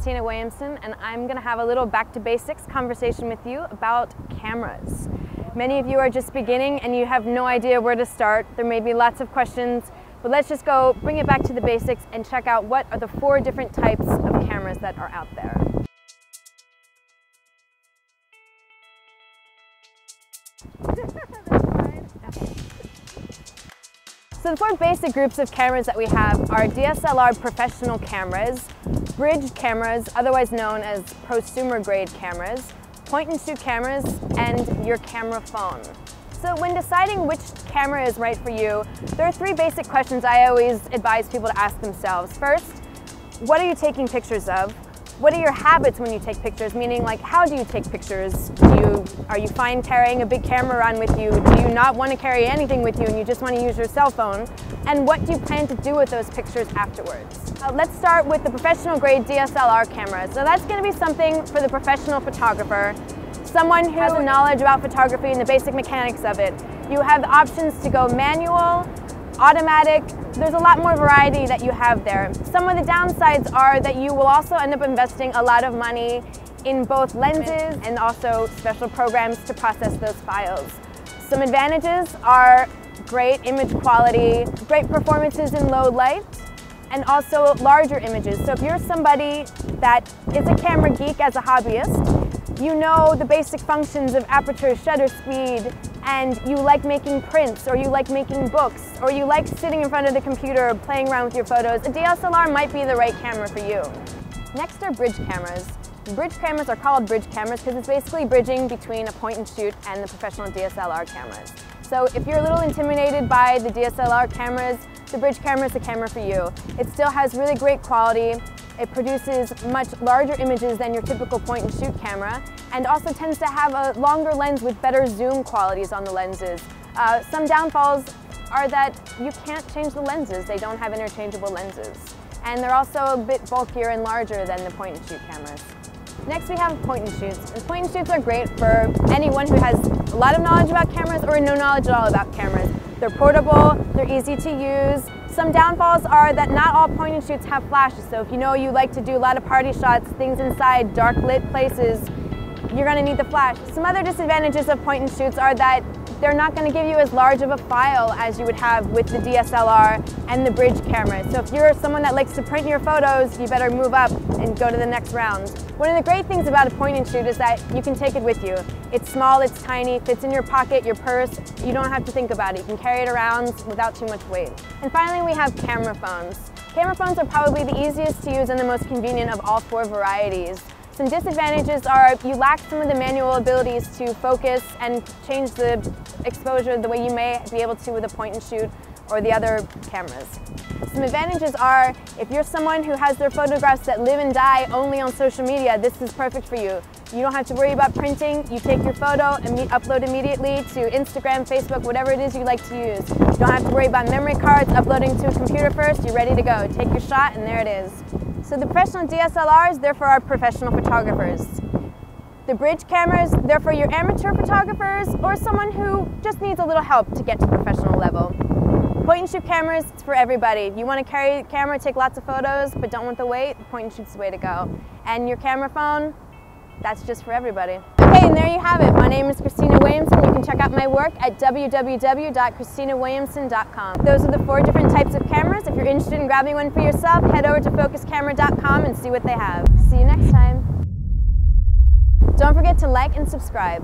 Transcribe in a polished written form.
Christina Williamson, and I'm going to have a little back to basics conversation with you about cameras. Many of you are just beginning and you have no idea where to start. There may be lots of questions, but let's just go bring it back to the basics and check out what are the 4 different types of cameras that are out there. So the 4 basic groups of cameras that we have are DSLR professional cameras, bridge cameras, otherwise known as prosumer grade cameras, point and shoot cameras, and your camera phone. So when deciding which camera is right for you, there are 3 basic questions I always advise people to ask themselves. First, what are you taking pictures of? What are your habits when you take pictures? Meaning, like, how do you take pictures? Are you fine carrying a big camera around with you? Do you not want to carry anything with you and you just want to use your cell phone? And what do you plan to do with those pictures afterwards? Let's start with the professional grade DSLR camera. So that's going to be something for the professional photographer, someone who has a knowledge about photography and the basic mechanics of it. You have the options to go manual, automatic. There's a lot more variety that you have there. Some of the downsides are that you will also end up investing a lot of money in both lenses and also special programs to process those files. Some advantages are great image quality, great performances in low light, and also larger images. So if you're somebody that is a camera geek as a hobbyist, you know the basic functions of aperture, shutter speed, and you like making prints, or you like making books, or you like sitting in front of the computer playing around with your photos, a DSLR might be the right camera for you. Next are bridge cameras. Bridge cameras are called bridge cameras because it's basically bridging between a point and shoot and the professional DSLR cameras. So if you're a little intimidated by the DSLR cameras, the bridge camera is the camera for you. It still has really great quality. It produces much larger images than your typical point and shoot camera, and also tends to have a longer lens with better zoom qualities on the lenses. Some downfalls are that you can't change the lenses. They don't have interchangeable lenses. And they're also a bit bulkier and larger than the point and shoot cameras. Next we have point and shoots. And point and shoots are great for anyone who has a lot of knowledge about cameras or no knowledge at all about cameras. They're portable, they're easy to use. Some downfalls are that not all point and shoots have flashes. So if you know you like to do a lot of party shots, things inside dark lit places, you're going to need the flash. Some other disadvantages of point and shoots are that they're not going to give you as large of a file as you would have with the DSLR and the bridge camera. So if you're someone that likes to print your photos, you better move up and go to the next round. One of the great things about a point and shoot is that you can take it with you. It's small, it's tiny, fits in your pocket, your purse. You don't have to think about it. You can carry it around without too much weight. And finally, we have camera phones. Camera phones are probably the easiest to use and the most convenient of all 4 varieties. Some disadvantages are you lack some of the manual abilities to focus and change the exposure the way you may be able to with a point and shoot or the other cameras. Some advantages are if you're someone who has their photographs that live and die only on social media, this is perfect for you. You don't have to worry about printing. You take your photo and upload immediately to Instagram, Facebook, whatever it is you like to use. You don't have to worry about memory cards, uploading to a computer first. You're ready to go. Take your shot and there it is. So the professional DSLRs, they're for our professional photographers. The bridge cameras, they're for your amateur photographers or someone who just needs a little help to get to professional level. Point and shoot cameras, it's for everybody. You want to carry a camera, take lots of photos, but don't want the weight, point and shoot's the way to go. And your camera phone, that's just for everybody. Okay, and there you have it. My name is Christina Williamson. You can check out my work at www.christinawilliamson.com. Those are the 4 different types of cameras. If you're interested in grabbing one for yourself, head over to focuscamera.com and see what they have. See you next time. Don't forget to like and subscribe.